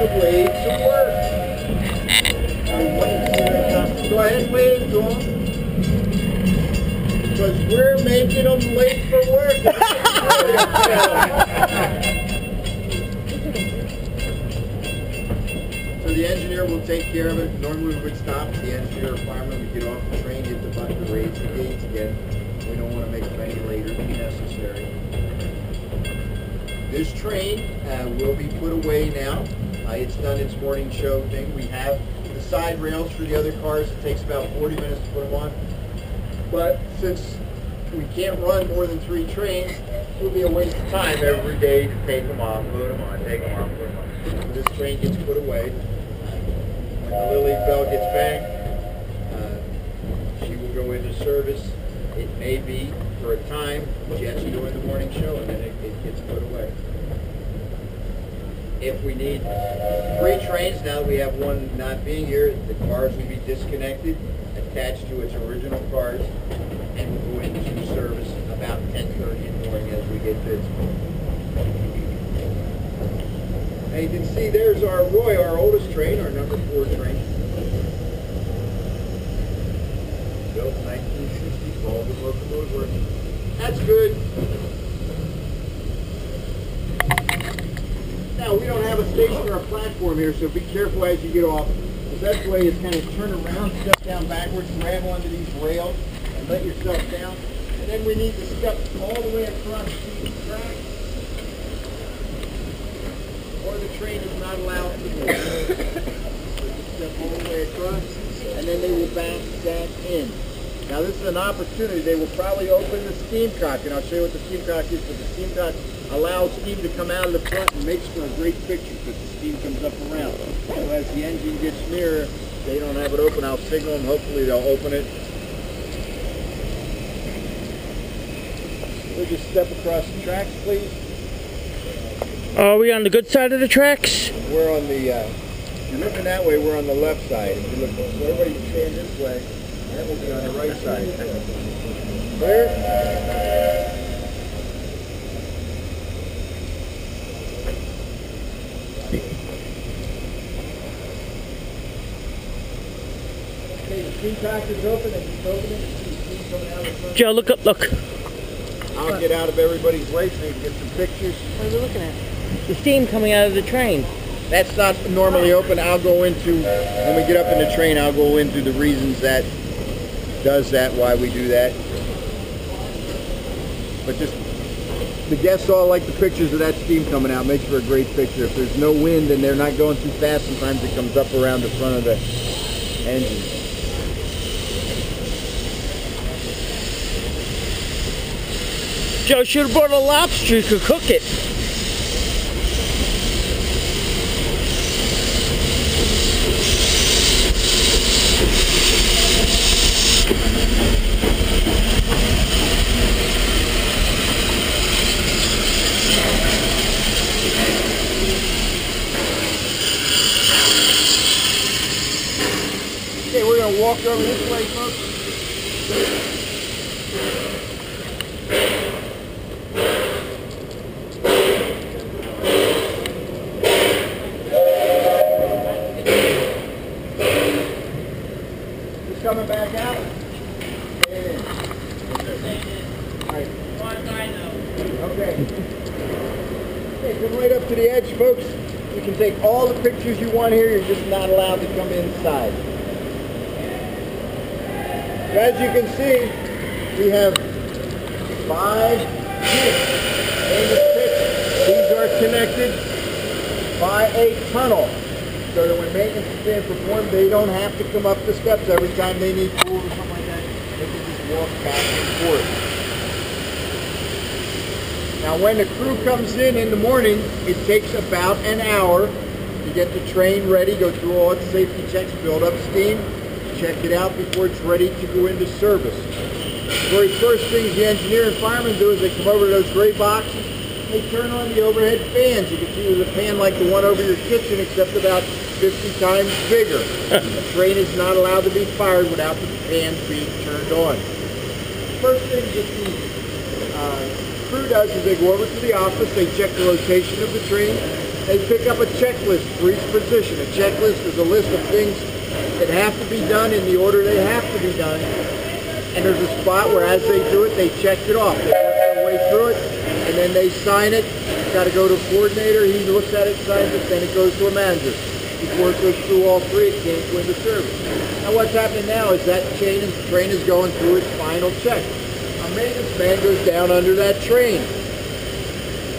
the blade to work. Go ahead and wave to them. Because we're making them late for work. So the engineer will take care of it. Normally we would stop the engineer or fireman to get off the train, hit the button to raise the gates again. We don't want to make them any later than necessary. This train will be put away now. It's done its morning show thing. We have the side rails for the other cars. It takes about 40 minutes to put them on. But since we can't run more than 3 trains, it will be a waste of time every day to take them off, load them on, take them off, load them on. So this train gets put away. When the Lily bell gets back, she will go into service. It may be for a time just during the morning show, and then it gets put away. If we need 3 trains, now that we have one not being here, the cars will be disconnected, attached to its original cars, and will go into service about 10:30 in the morning as we get bids. Now you can see there's our Roy, our oldest train, our number 4 train. Built in 1960, all the locomotives working. That's good. Now we don't have a station or a platform here, so be careful as you get off. The best way is kind of turn around, step down backwards, grab onto these rails, and let yourself down. And then we need to step all the way across the track, or the train is not allowed to move. So just step all the way across, and then they will back that in. Now this is an opportunity. They will probably open the steam cock, and I'll show you what the steam cock is, but the steam cock allows steam to come out of the front and makes for a great picture because the steam comes up around. So as the engine gets nearer, they don't have it open. I'll signal them. Hopefully they'll open it. We'll just step across the tracks, please. Are we on the good side of the tracks? We're on the, if you're looking that way, we're on the left side. If you look, so everybody can stand this way, that will be on the right side. Clear? Okay, the steam cock is open, and just open it, and see steam coming out of the front. Joe, look up, look. I'll get out of everybody's way so you can get some pictures. What are we looking at? The steam coming out of the train. That's not normally open. I'll go into, when we get up in the train, I'll go into the reasons that does that, why we do that. But just, the guests all like the pictures of that steam coming out. Makes for a great picture. If there's no wind and they're not going too fast, sometimes it comes up around the front of the engine. Joe should have brought a lobster, you could cook it. Okay, we're going to walk over this way, folks. Coming back out. Stay in. Alright. Okay. Okay, come right up to the edge, folks. You can take all the pictures you want here. You're just not allowed to come inside. As you can see, we have 5 units in this pit. These are connected by a tunnel. So that when maintenance is being performed, they don't have to come up the steps every time they need food or something like that. They can just walk back and forth. Now when the crew comes in the morning, it takes about an hour to get the train ready, go through all its safety checks, build up steam, check it out before it's ready to go into service. The very first things the engineer and firemen do is they come over to those gray boxes. They turn on the overhead fans. You can see there's a fan like the one over your kitchen, except about 50 times bigger. The train is not allowed to be fired without the fans being turned on. First thing that the crew does is they go over to the office, they check the location of the train, they pick up a checklist for each position. A checklist is a list of things that have to be done in the order they have to be done. And there's a spot where as they do it, they check it off. They work their way through it, and then they sign it. It's got to go to a coordinator. He looks at it, signs it, then it goes to a manager. Before it goes through all three, it can't go into service. Now what's happening now is that train is going through its final check. A maintenance man goes down under that train.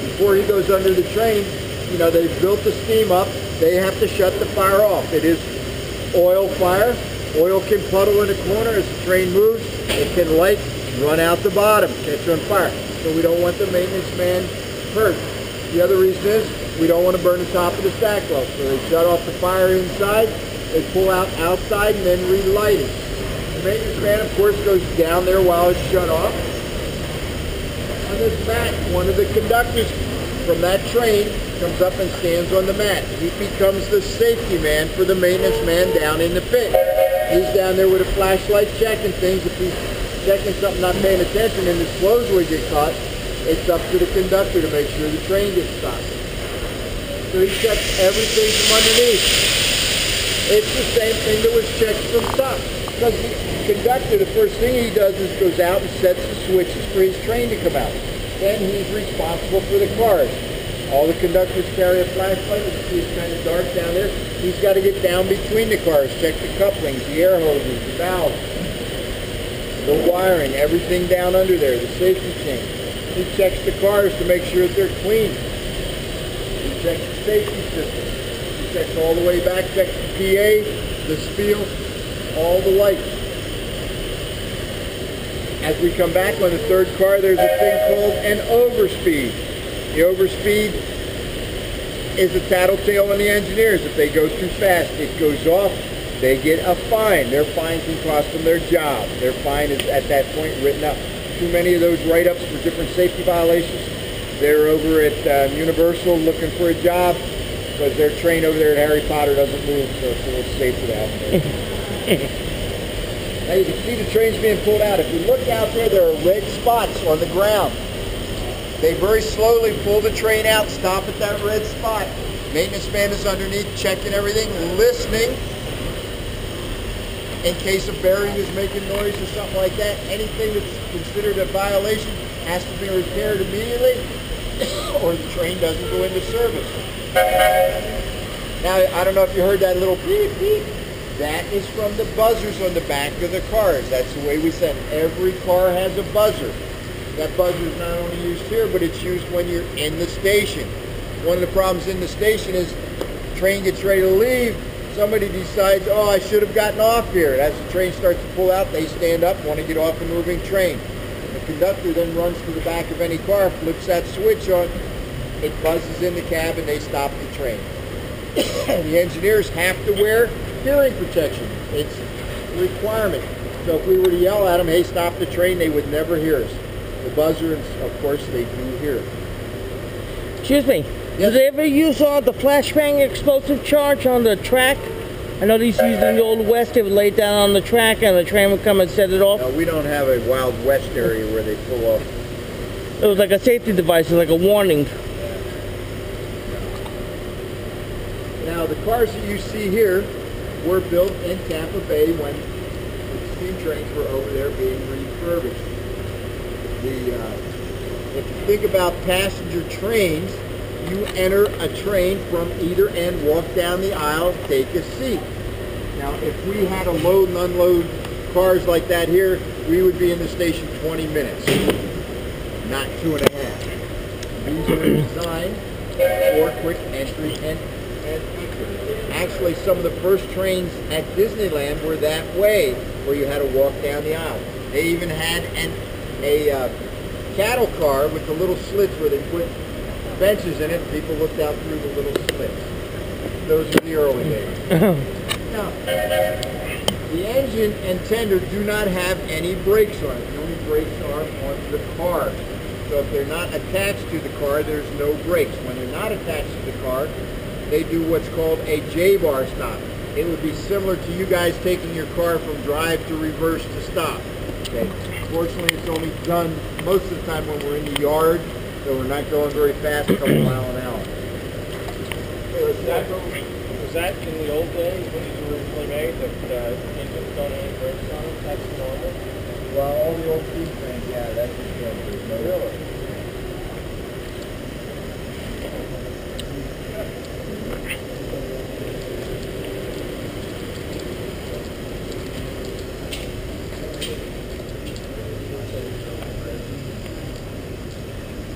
Before he goes under the train, you know, they've built the steam up. They have to shut the fire off. It is oil fire. Oil can puddle in the corner as the train moves. It can light, run out the bottom, catch on fire. So we don't want the maintenance man hurt. The other reason is we don't want to burn the top of the stack well. So they shut off the fire inside, they pull out outside, and then relight it. The maintenance man, of course, goes down there while it's shut off. On this mat, one of the conductors from that train comes up and stands on the mat. He becomes the safety man for the maintenance man down in the pit. He's down there with a flashlight checking things. If he's checking something, not paying attention, and his clothes would get caught, it's up to the conductor to make sure the train gets stopped. So he checks everything from underneath. It's the same thing that was checked from top. Because the conductor, the first thing he does is goes out and sets the switches for his train to come out. Then he's responsible for the cars. All the conductors carry a flashlight. You see it's kind of dark down there. He's got to get down between the cars, check the couplings, the air hoses, the valves, the wiring, everything down under there, the safety chain. He checks the cars to make sure that they're clean. He checks the safety system. He checks all the way back, checks the PA, the spiel, all the lights. As we come back on the third car, there's a thing called an overspeed. The overspeed is a tattletale on the engineers. If they go too fast, it goes off, they get a fine. Their fine can cost them their job. Their fine is at that point written up. Too many of those write-ups for different safety violations. They're over at Universal looking for a job because their train over there at Harry Potter doesn't move, so it's a little safer down there. Now you can see the trains being pulled out. If you look out there, there are red spots on the ground. They very slowly pull the train out, stop at that red spot. Maintenance man is underneath checking everything, listening in case a bearing is making noise or something like that. Anything that's considered a violation has to be repaired immediately or the train doesn't go into service. Now, I don't know if you heard that little beep beep. That is from the buzzers on the back of the cars. That's the way we send. Every car has a buzzer. That buzzer is not only used here, but it's used when you're in the station. One of the problems in the station is the train gets ready to leave, somebody decides, oh, I should have gotten off here. As the train starts to pull out, they stand up, want to get off a moving train. The conductor then runs to the back of any car, flips that switch on, it buzzes in the cab, and they stop the train. The engineers have to wear hearing protection. It's a requirement. So if we were to yell at them, hey, stop the train, they would never hear us. The buzzer, of course, they do hear. Excuse me. Yes? Do they ever use the flashbang explosive charge on the track? I know these used in the Old West. They would lay it down on the track and the train would come and set it off. No, we don't have a Wild West area where they pull off. It was like a safety device, it was like a warning. Now, the cars that you see here were built in Tampa Bay when the steam trains were over there being refurbished. If you think about passenger trains, you enter a train from either end, walk down the aisle, take a seat. Now, if we had to load and unload cars like that here, we would be in the station 20 minutes, not 2.5. These are designed for quick entry and exit. Actually, some of the first trains at Disneyland were that way, where you had to walk down the aisle. They even had a cattle car with the little slits where they put benches in it and people looked out through the little slits. Those are the early days. Now, the engine and tender do not have any brakes on it. The only brakes are on the car. So if they're not attached to the car, there's no brakes. When they're not attached to the car, they do what's called a J-bar stop. It would be similar to you guys taking your car from drive to reverse to stop. Okay. Fortunately, it's only done most of the time when we're in the yard, so we're not going very fast, a couple miles an hour. Was that in the old days when these were originally made that engines don't have any brakes on them? That's normal? Well, all the old steam trains, yeah, that's just there's no Really?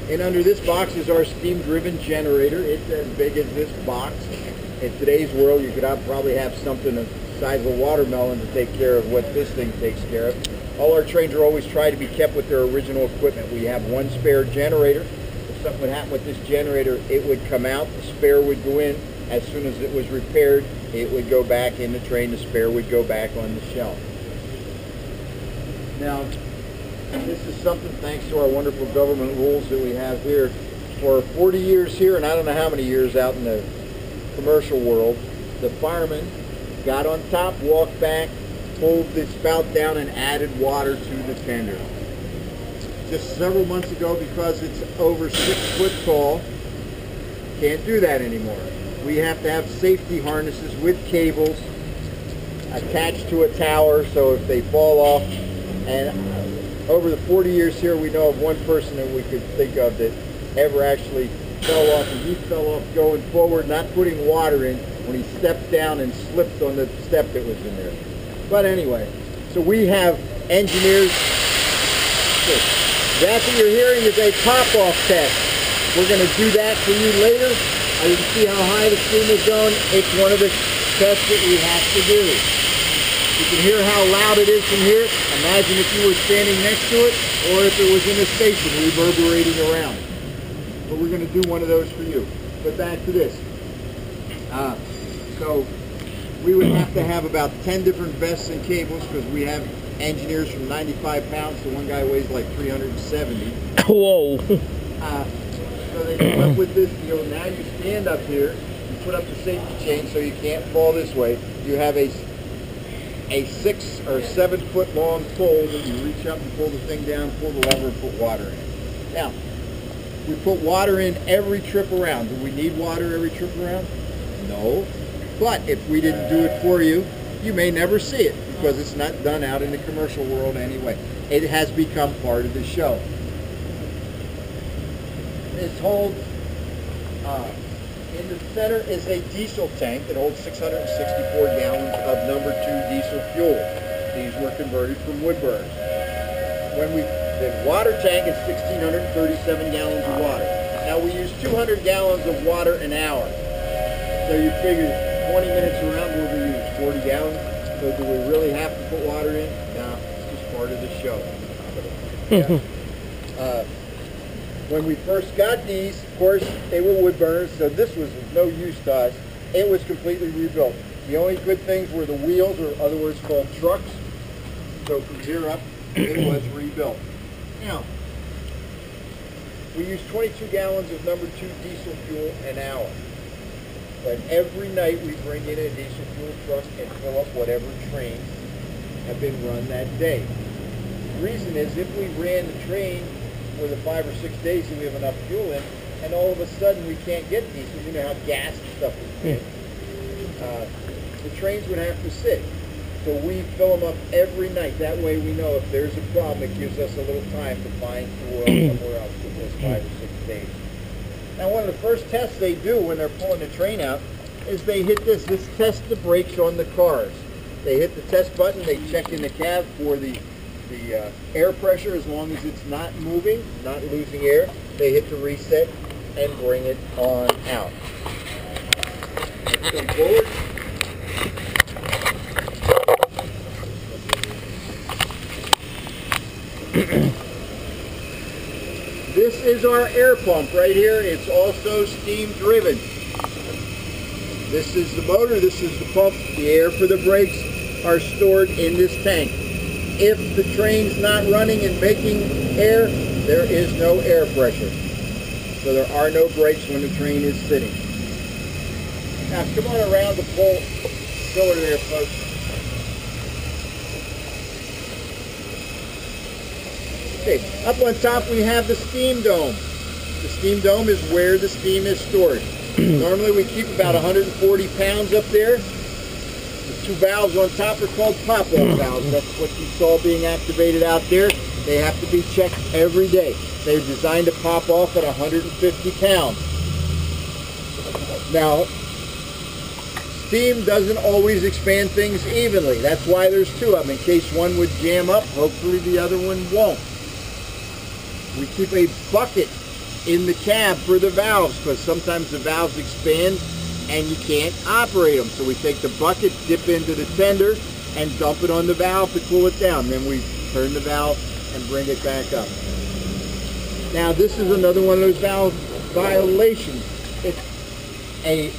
And under this box is our steam-driven generator. It's as big as this box. In today's world, you could probably have something the size of a watermelon to take care of what this thing takes care of. All our trains are always try to be kept with their original equipment. We have one spare generator. If something would happen with this generator, it would come out, the spare would go in. As soon as it was repaired, it would go back in the train, the spare would go back on the shelf. Now, this is something thanks to our wonderful government rules that we have here. For 40 years here, and I don't know how many years out in the commercial world, the firemen got on top, walked back, pulled the spout down, and added water to the tender. Just several months ago, because it's over 6 foot tall, can't do that anymore. We have to have safety harnesses with cables attached to a tower, so if they fall off, and over the 40 years here, we know of one person that we could think of that ever actually fell off, and he fell off going forward, not putting water in, when he stepped down and slipped on the step that was in there. But anyway, so we have engineers. That you're hearing is a pop-off test. We're going to do that for you later. You can see how high the steam is going. It's one of the tests that we have to do. You can hear how loud it is from here. Imagine if you were standing next to it, or if it was in a station reverberating around. But we're going to do one of those for you. But back to this. So we would have to have about 10 different vests and cables, because we have engineers from 95 pounds to one guy weighs like 370. Whoa. So they come up with this deal. Now you stand up here, you put up the safety chain so you can't fall this way. You have a 6 or 7 foot long pole that you reach up and pull the thing down, pull the lever, and put water in it. Now, we put water in every trip around. Do we need water every trip around? No. But if we didn't do it for you, you may never see it, because it's not done out in the commercial world anyway. It has become part of the show. This holds, in the center is a diesel tank that holds 664 gallons of number 2 diesel fuel. These were converted from wood burners. The water tank is 1,637 gallons of water. Now we use 200 gallons of water an hour. So you figure 20 minutes around we'll use 40 gallons. So do we really have to put water in? No, it's just part of the show. When we first got these, of course, they were wood burners, so this was of no use to us. It was completely rebuilt. The only good things were the wheels, or other words called trucks. So from here up, it was rebuilt. Now, we use 22 gallons of number 2 diesel fuel an hour. But every night we bring in a diesel fuel truck and fill up whatever trains have been run that day. The reason is, if we ran the train for the 5 or 6 days that we have enough fuel in, and all of a sudden we can't get diesel, you know how gas and stuff is made, the trains would have to sit. So we fill them up every night. That way we know if there's a problem, it gives us a little time to find fuel somewhere else for those 5 or 6 days. Now, one of the first tests they do when they're pulling the train out is they hit this. This tests the brakes on the cars. They hit the test button, they check in the cab for the air pressure. As long as it's not moving, not losing air, they hit the reset and bring it on out. Come forward. This is our air pump right here. It's also steam driven. This is the motor, this is the pump. The air for the brakes are stored in this tank. If the train's not running and making air, there is no air pressure. So there are no brakes when the train is sitting. Now come on around the pole pillar there, folks. Okay, up on top we have the steam dome. The steam dome is where the steam is stored. Normally we keep about 140 pounds up there. The two valves on top are called pop-off valves. That's what you saw being activated out there. They have to be checked every day. They're designed to pop off at 150 pounds. Now, steam doesn't always expand things evenly. That's why there's two of them. In case one would jam up, hopefully the other one won't. We keep a bucket in the cab for the valves because sometimes the valves expand and you can't operate them. So we take the bucket, dip into the tender, and dump it on the valve to cool it down. Then we turn the valve and bring it back up. Now this is another one of those valve violations. If a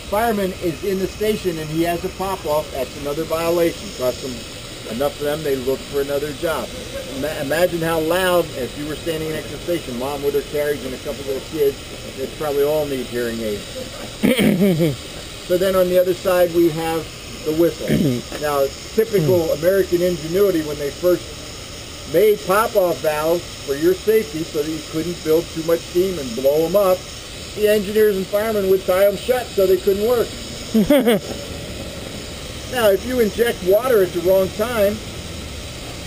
fireman is in the station and he has a pop-off, that's another violation. Costs them enough for them, they look for another job. Imagine how loud, if you were standing next to the station, mom with her carriage and a couple little kids, they probably all need hearing aids. So then on the other side we have the whistle. Now typical American ingenuity when they first made pop-off valves for your safety so that you couldn't build too much steam and blow them up, the engineers and firemen would tie them shut so they couldn't work. Now, if you inject water at the wrong time,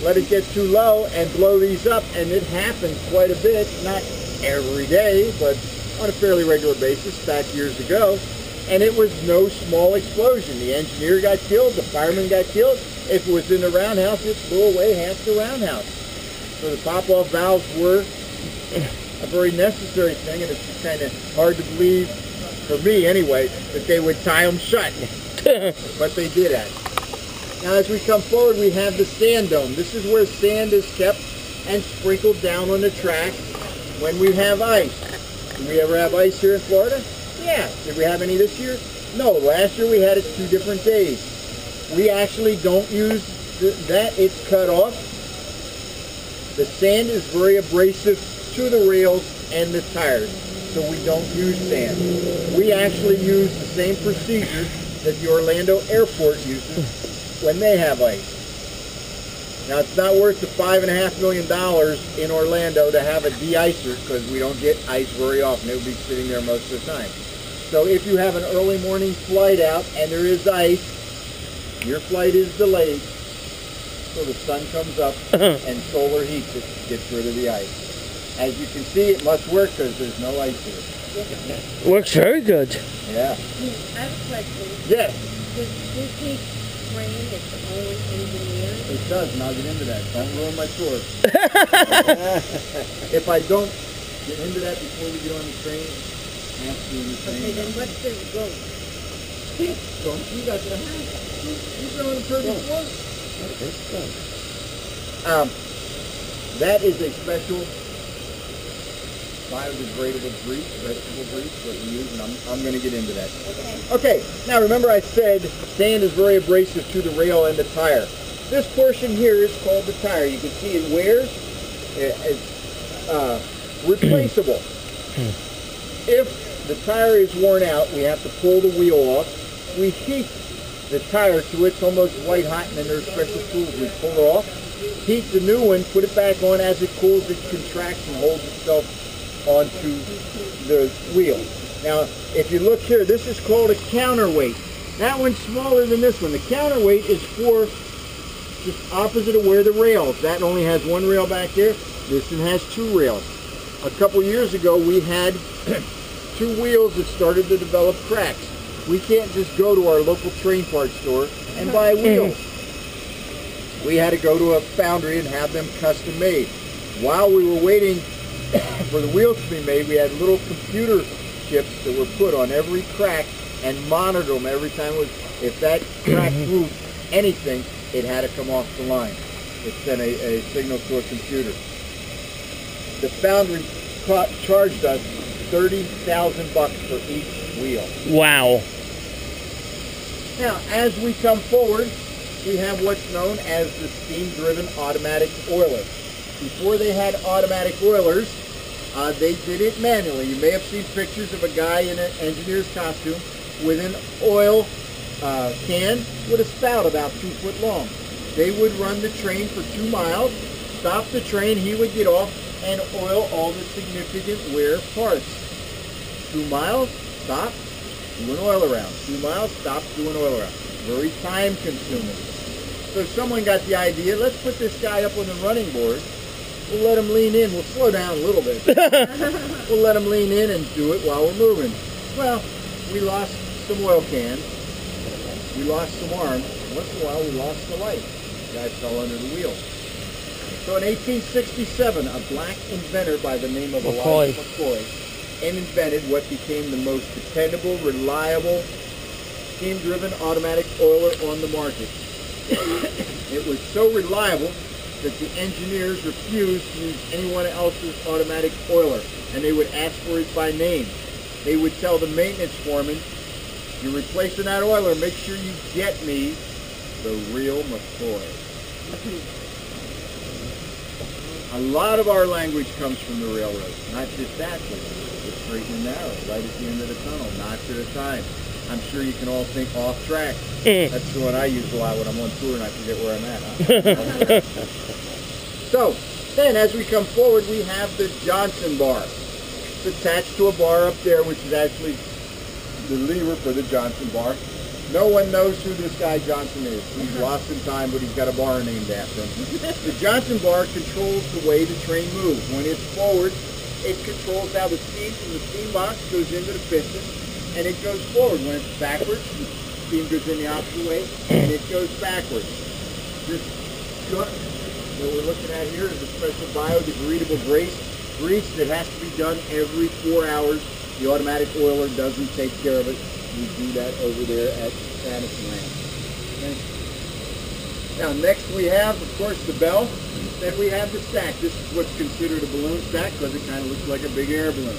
let it get too low and blow these up, and it happens quite a bit, not every day, but on a fairly regular basis back years ago, and it was no small explosion. The engineer got killed, the fireman got killed. If it was in the roundhouse, it blew away half the roundhouse. So the pop-off valves were a very necessary thing, and it's kind of hard to believe, for me anyway, that they would tie them shut. But they did that. Now as we come forward, we have the sand dome. This is where sand is kept and sprinkled down on the track when we have ice. Did we ever have ice here in Florida? Yeah. Did we have any this year? No. Last year we had it 2 different days. We actually don't use that. It's cut off. The sand is very abrasive to the rails and the tires, so we don't use sand. We actually use the same procedure that the Orlando Airport uses when they have ice. Now it's not worth the $5.5 million in Orlando to have a de-icer because we don't get ice very often. It will be sitting there most of the time. So if you have an early morning flight out and there is ice, your flight is delayed, so the sun comes up and solar heats it, gets rid of the ice. As you can see, it must work because there's no ice here. Works very good. Yeah. I have a question. Yes, Does Disney train its own engineers? it does, and I'll get into that. Don't ruin my tour. If I don't get into that before we get on the train, ask me in the train. Okay, then what's the goal? Don't you got the house? You've been on the 34? That is a special biodegradable grease, vegetable grease, what we use, and I'm going to get into that. Okay, now remember I said sand is very abrasive to the rail and the tire. This portion here is called the tire. You can see it wears. It's replaceable. If the tire is worn out, we have to pull the wheel off. We heat the tire to it's almost white hot, and then there's special tools. We pull it off, heat the new one, put it back on. As it cools, it contracts and holds itself onto the wheel. Now, if you look here, this is called a counterweight. That one's smaller than this one. The counterweight is for just opposite of where the rails. That only has one rail back there. This one has 2 rails. A couple years ago, we had 2 wheels that started to develop cracks. We can't just go to our local train parts store and buy wheels. We had to go to a foundry and have them custom made. While we were waiting for the wheels to be made, we had little computer chips that were put on every crack and monitored them every time. If that crack moved anything, it had to come off the line. It sent a signal to a computer. The foundry charged us $30,000 for each wheel. Wow. Now, as we come forward, we have what's known as the steam-driven automatic oiler. Before they had automatic oilers, they did it manually. You may have seen pictures of a guy in an engineer's costume with an oil can with a spout about 2 foot long. They would run the train for 2 miles, stop the train, he would get off and oil all the significant wear parts. 2 miles, stop, do an oil around. 2 miles, stop, do an oil around. Very time consuming. So someone got the idea, let's put this guy up on the running board. We'll let him lean in. We'll slow down a little bit. We'll let him lean in and do it while we're moving. Well, we lost some oil cans. We lost some arms. Once in a while, we lost the light. The guy fell under the wheel. So in 1867, a black inventor by the name of Elijah McCoy invented what became the most dependable, reliable, steam-driven automatic oiler on the market. It was so reliable that the engineers refused to use anyone else's automatic oiler, and they would ask for it by name. They would tell the maintenance foreman, "You're replacing that oiler, make sure you get me the real McCoy." A lot of our language comes from the railroad. Not just that, but the straight and narrow, right at the end of the tunnel, knots at a time. I'm sure you can all think off track. That's the one I use a lot when I'm on tour and I forget where I'm at. Huh? So, then as we come forward, we have the Johnson bar. It's attached to a bar up there, which is actually the lever for the Johnson bar. No one knows who this guy Johnson is. He's lost in time, but he's got a bar named after him. The Johnson bar controls the way the train moves. When it's forward, it controls how the steam from the steam box goes into the piston, and it goes forward. When it's backwards, the steam goes in the opposite way, and it goes backwards. This gut that we're looking at here is a special biodegradable grease that has to be done every 4 hours. The automatic oiler doesn't take care of it. We do that over there at Fantasyland. Okay. Now next we have, of course, the bell. Then we have the stack. This is what's considered a balloon stack because it kind of looks like a big air balloon.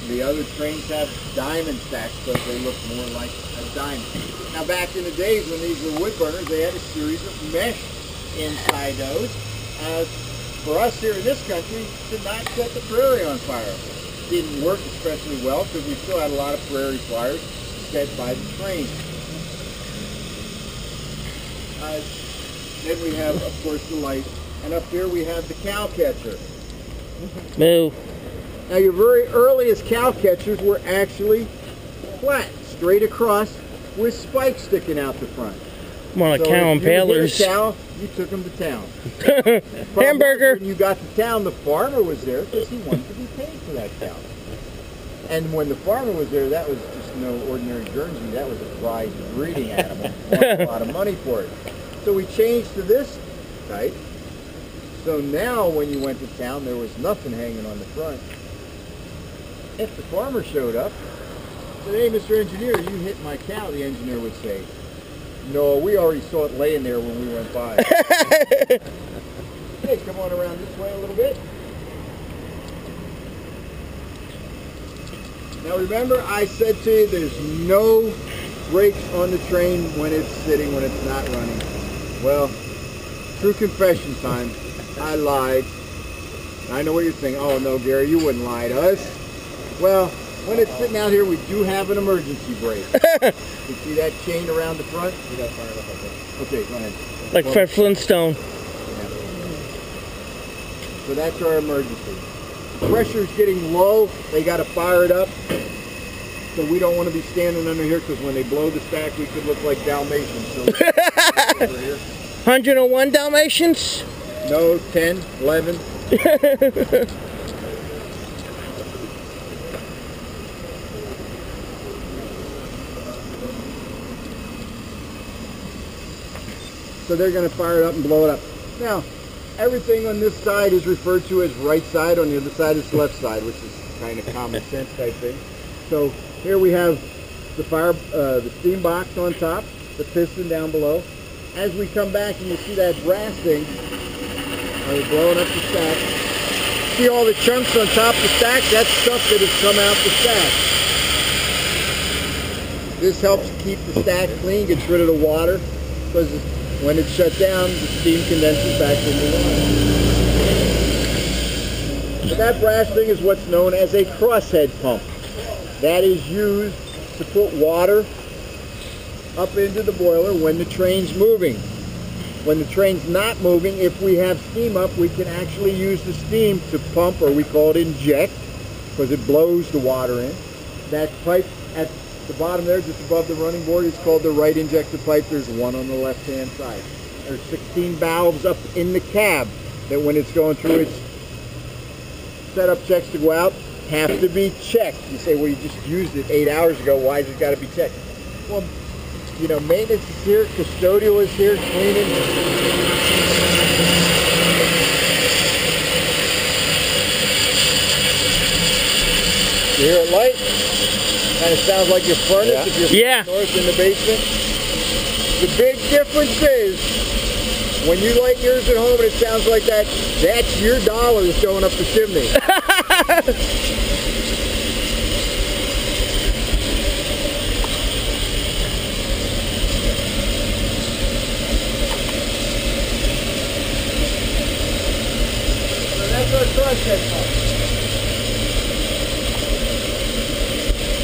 The other trains have diamond stacks because they look more like a diamond. Now back in the days when these were wood burners, they had a series of mesh inside those. For us here in this country, to not set the prairie on fire. It didn't work especially well because we still had a lot of prairie fires set by the train. Then we have, of course, the light. And up here we have the cow catcher. Move. Now your very earliest cow catchers were actually flat, straight across, with spikes sticking out the front. More like cow impalers. If you hit a cow, you took them to town. Hamburger. When you got to town, the farmer was there because he wanted to be paid for that cow. And when the farmer was there, that was just no ordinary Guernsey. That was a prized breeding animal. Wanted a lot of money for it. So we changed to this type. So now when you went to town, there was nothing hanging on the front. If the farmer showed up, said, "Hey, Mr. Engineer, you hit my cow," the engineer would say, "No, we already saw it laying there when we went by." Hey, come on around this way a little bit. Now remember, I said to you, there's no brakes on the train when it's sitting, when it's not running. Well, true confession time. I lied. I know what you're saying. Oh no, Gary, you wouldn't lie to us. Well, when it's sitting out here, we do have an emergency brake. You see that chain around the front? You got to fire it up there. Okay, go ahead. Like Fred Flintstone. Yeah. So that's our emergency. The pressure's getting low. They got to fire it up. So we don't want to be standing under here because when they blow the stack, we could look like Dalmatians. So over here. 101 Dalmatians? No, 10, 11. So they're going to fire it up and blow it up. Now, everything on this side is referred to as right side. On the other side is left side, which is kind of common sense type thing. So here we have the steam box on top, the piston down below. As we come back and you see that brass thing, blowing up the stack. See all the chunks on top of the stack? That's stuff that has come out the stack. This helps keep the stack clean, gets rid of the water, because when it's shut down, the steam condenses back into the water. But that brass thing is what's known as a crosshead pump. That is used to put water up into the boiler when the train's moving. When the train's not moving, if we have steam up, we can actually use the steam to pump, or we call it inject, because it blows the water in. That pipe at the bottom there, just above the running board, is called the right injector pipe. There's one on the left-hand side. There's 16 valves up in the cab that when it's going through its setup checks to go out, have to be checked. You say, well, you just used it 8 hours ago. Why has it got to be checked? Well, you know, maintenance is here, custodial is here, cleaning. You hear it light? Kind of sounds like your furnace if you're north in the basement. The big difference is when you light yours at home and it sounds like that, that's your dollars going up the chimney. So that's our process pump.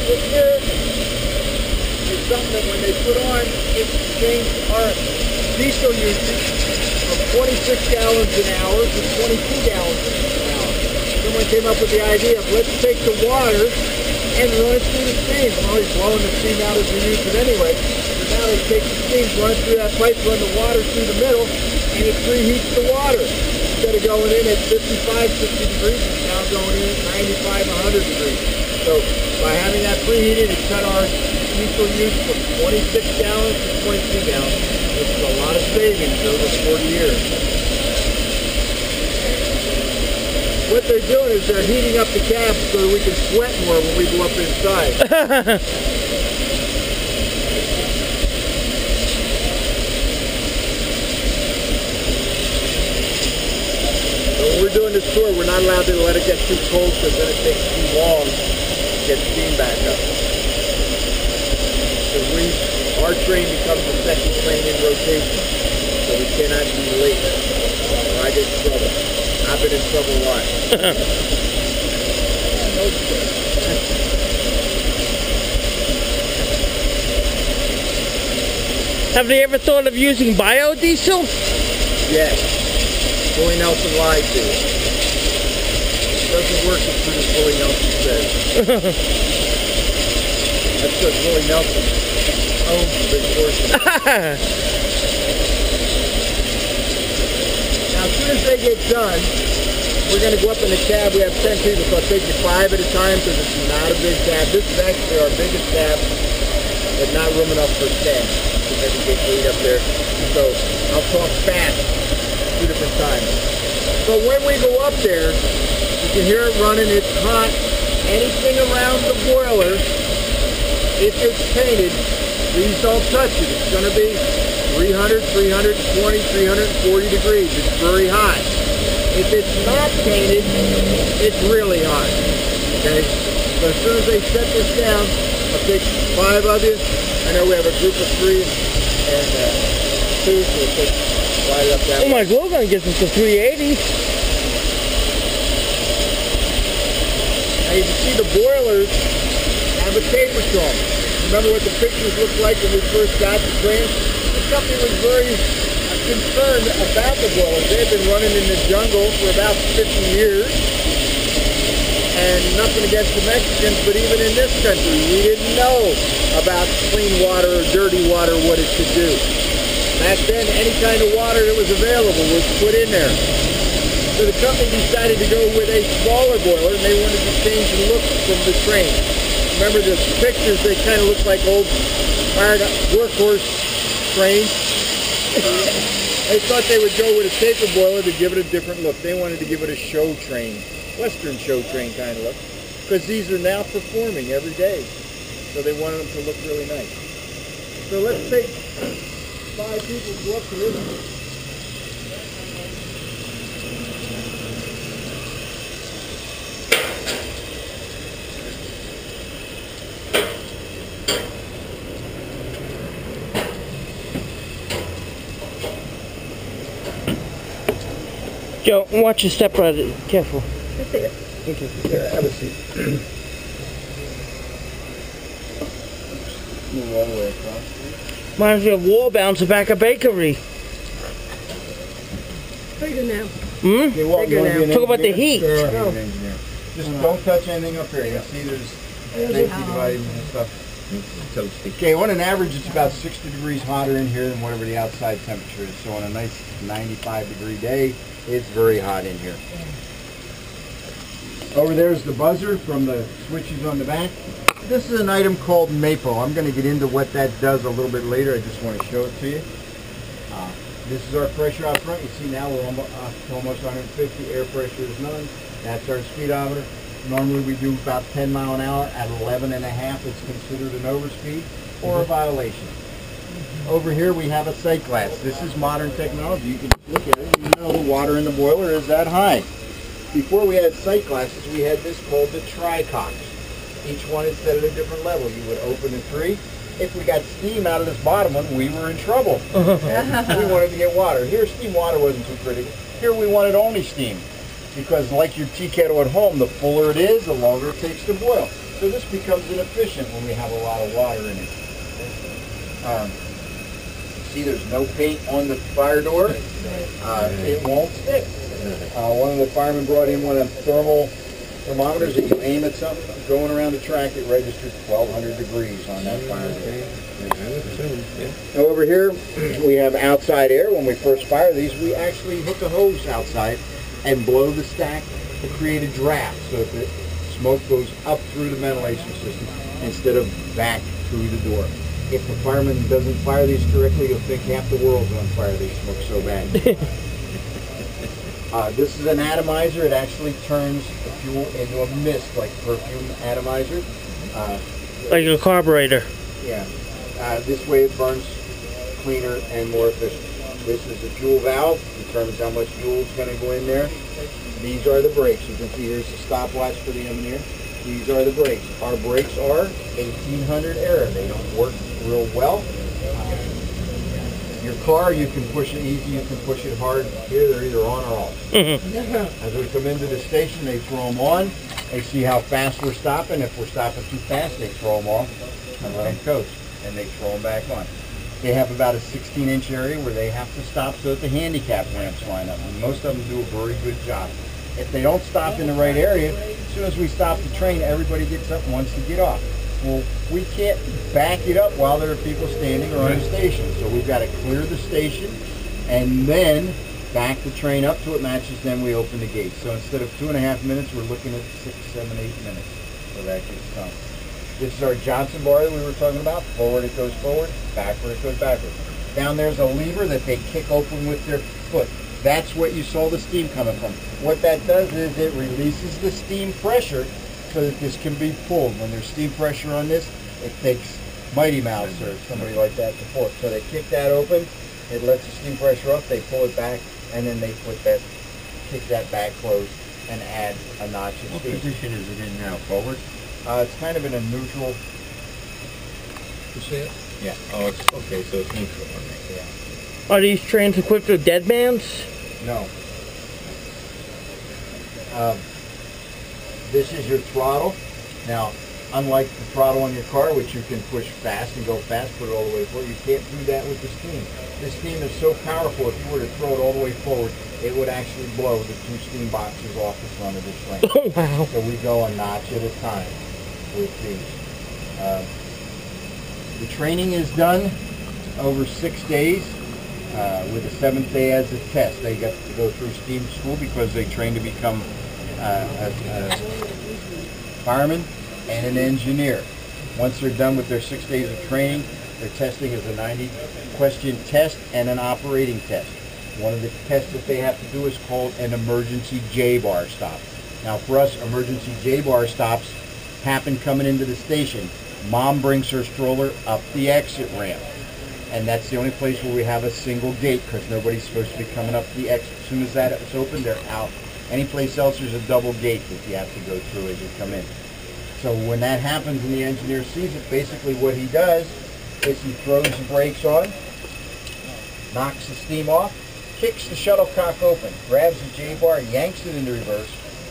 This here is something that when they put on, it changed our diesel usage from 26 gallons an hour to 22 gallons an hour. Someone came up with the idea of let's take the water and run it through the steam. We're always blowing the steam out as we use it anyway. So now they take the steam, run it through that pipe, run the water through the middle, and it preheats the water. Instead of going in at 55, 60 degrees, it's now going in at 95, 100 degrees. So by having that preheated, it cut our diesel use from 26 gallons to 22 gallons, which is a lot of savings over 40 years. What they're doing is they're heating up the cab so that we can sweat more when we go up inside. So when we're doing this tour, we're not allowed to let it get too cold because then it takes too long to get steam back up. So our train becomes the second train in rotation, so we cannot be late or I get in trouble. I've been in trouble a lot. Have they ever thought of using biodiesel? Yes. Willie Nelson lied to you. It doesn't work as good as Willie Nelson says. That's because Willie Nelson owns a big portion. Now, as soon as they get done, we're going to go up in the cab. We have 10 people, so I'll take you 5 at a time because it's not a big cab. This is actually our biggest cab, but not room enough for 10. So maybe get 8 up there. So I'll talk fast 2 different times. So when we go up there, you can hear it running. It's hot. Anything around the boiler, if it's painted, please don't touch it. It's going to be 300, 320, 340 degrees. It's very hot. If it's not painted, it's really hot. Okay? So as soon as they set this down, I'll take 5 of you. I know we have a group of 3 and 2, so we'll take right up that way. Oh my God, we're going to get this to 380. Now you can see the boilers have a taper drum. Remember what the pictures looked like when we first got the train? The company was very concerned about the boilers. They had been running in the jungle for about 50 years. And nothing against the Mexicans, but even in this country, we didn't know about clean water or dirty water, what it could do. Back then, any kind of water that was available was put in there. So the company decided to go with a smaller boiler, and they wanted to change the look from the train. Remember the pictures, they kind of look like old fired workhorse trains. They thought they would go with a taper boiler to give it a different look. They wanted to give it a show train, Western show train kind of look, because these are now performing every day. So they wanted them to look really nice. So let's take 5 people and go up to this one. Joe, watch your step brother. Careful. Okay. Here, have a seat. Move all the way across. Reminds me of Wall Bounce back a bakery. Bigger now. Hmm? Okay, well, Bigger now. Talk about the heat. Sure, Just don't touch anything up here. You see there's safety devices and stuff. Okay, on an average, it's about 60 degrees hotter in here than whatever the outside temperature is. So on a nice 95-degree day, it's very hot in here. Over there's the buzzer from the switches on the back. This is an item called MAPO. I'm going to get into what that does a little bit later. I just want to show it to you. This is our pressure out front. You see now we're almost 150. Air pressure is none. That's our speedometer. Normally we do about 10 miles an hour. At 11.5, it's considered an overspeed or a violation. Over here we have a sight glass. This is modern technology. You can look at it. You know the water in the boiler is that high. Before we had sight glasses, we had this called the tricox. Each one is set at a different level. You would open the tree. If we got steam out of this bottom one, we were in trouble. And we wanted to get water. Here, steam water wasn't too critical. Here, we wanted only steam. Because like your tea kettle at home, the fuller it is, the longer it takes to boil. So this becomes inefficient when we have a lot of water in it. See, there's no paint on the fire door. It won't stick. One of the firemen brought in one of them thermometers that you aim at something, going around the track, it registers 1,200 degrees on that fire door. Now over here, we have outside air. When we first fire these, we actually hook a hose outside and blow the stack to create a draft so that the smoke goes up through the ventilation system instead of back through the door. If the fireman doesn't fire these correctly, you'll think half the world's on fire. They smoke so bad. This is an atomizer. It actually turns the fuel into a mist, like perfume atomizer. Like a carburetor. Yeah. This way it burns cleaner and more efficient. This is the fuel valve. Determines how much fuel is going to go in there. These are the brakes. You can see here's the stopwatch for the engineer. These are the brakes. Our brakes are 1800 era. They don't work real well. Your car, you can push it easy, you can push it hard. Here, they're either on or off. As we come into the station, they throw them on. They see how fast we're stopping. If we're stopping too fast, they throw them off and let them coast, and they throw them back on. They have about a 16-inch area where they have to stop so that the handicap ramps line up. And most of them do a very good job. If they don't stop in the right area, as soon as we stop the train, everybody gets up and wants to get off. Well, we can't back it up while there are people standing or on the station. So we've got to clear the station and then back the train up to it matches, then we open the gate. So instead of 2.5 minutes, we're looking at 6, 7, 8 minutes. So that gets done. This is our Johnson bar that we were talking about. Forward it goes forward, backward it goes backward. Down there's a lever that they kick open with their foot. That's what you saw the steam coming from. What that does is it releases the steam pressure so that this can be pulled. When there's steam pressure on this, it takes Mighty Mouse or somebody like that to pull it. So they kick that open, it lets the steam pressure up, they pull it back, and then they kick that back closed and add a notch of steam. What position is it in now? Forward? It's kind of in a neutral. You see it? Yeah. Oh, it's okay. So it's neutral. Yeah. Are these trains equipped with deadbands? No. This is your throttle. Now, unlike the throttle on your car, which you can push fast and go fast, put it all the way forward, you can't do that with the steam. The steam is so powerful, if you were to throw it all the way forward, it would actually blow the 2 steam boxes off the front of this train. Oh, wow. So we go a notch at a time with these. The training is done over 6 days with the 7th day as a test. They got to go through steam school because they train to become a fireman and an engineer. Once they're done with their 6 days of training, their testing is a 90-question test and an operating test. One of the tests that they have to do is called an emergency J-bar stop. Now for us, emergency J-bar stops happen coming into the station. Mom brings her stroller up the exit ramp. And that's the only place where we have a single gate because nobody's supposed to be coming up the exit. As soon as that is open, they're out. Any place else, there's a double gate that you have to go through as you come in. So when that happens and the engineer sees it, basically what he does is he throws the brakes on, knocks the steam off, kicks the shuttlecock open, grabs the J-bar, yanks it into reverse,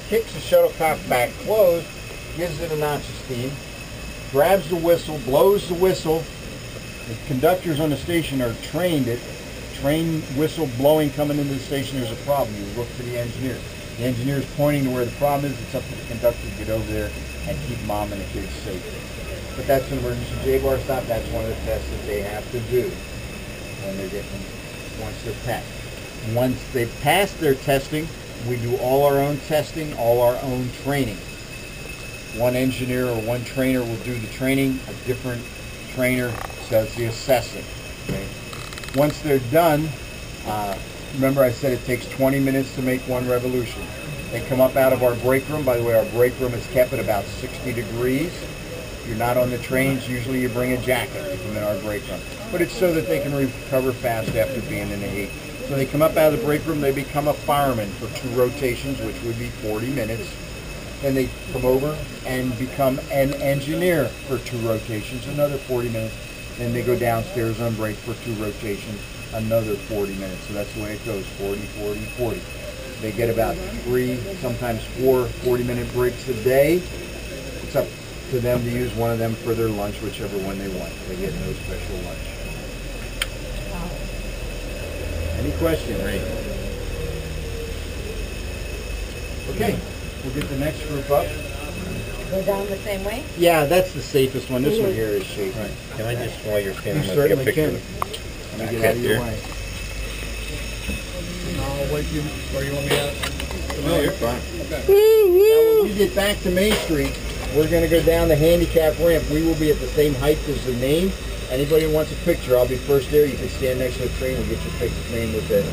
kicks the shuttlecock back closed, gives it a notch of steam, grabs the whistle, blows the whistle. The conductors on the station are trained at train whistle blowing coming into the station. There's a problem. You look to the engineer. The engineer is pointing to where the problem is. It's up to the conductor to get over there and keep mom and the kids safe. But that's an emergency J-bar stop. That's one of the tests that they have to do when they're getting, once they're passed. Once they've passed their testing, we do all our own testing, all our own training. One engineer or one trainer will do the training, a different trainer does the assessing. Okay? Once they're done, remember I said it takes 20 minutes to make one revolution. They come up out of our break room. By the way, our break room is kept at about 60 degrees. If you're not on the trains, usually you bring a jacket to come in our break room. But it's so that they can recover fast after being in the heat. So they come up out of the break room, they become a fireman for 2 rotations, which would be 40 minutes. Then they come over and become an engineer for 2 rotations, another 40 minutes. Then they go downstairs on break for 2 rotations, another 40 minutes. So that's the way it goes, 40, 40, 40. They get about 3, sometimes 4 40-minute breaks a day. It's up to them to use one of them for their lunch, whichever one they want. They get no special lunch. Any questions? Okay, we'll get the next group up. Go down the same way? Yeah, that's the safest one. This one here is safe. Right. Can I just, while you're You standing, take a certainly picture? can. Let me get out of your way. I'll wait you, or you want me out? No, you're fine. Now, when we get back to Main Street, we're going to go down the handicap ramp. We will be at the same height as the name. Anybody who wants a picture, I'll be first there. You can stand next to the train and get your picture name with the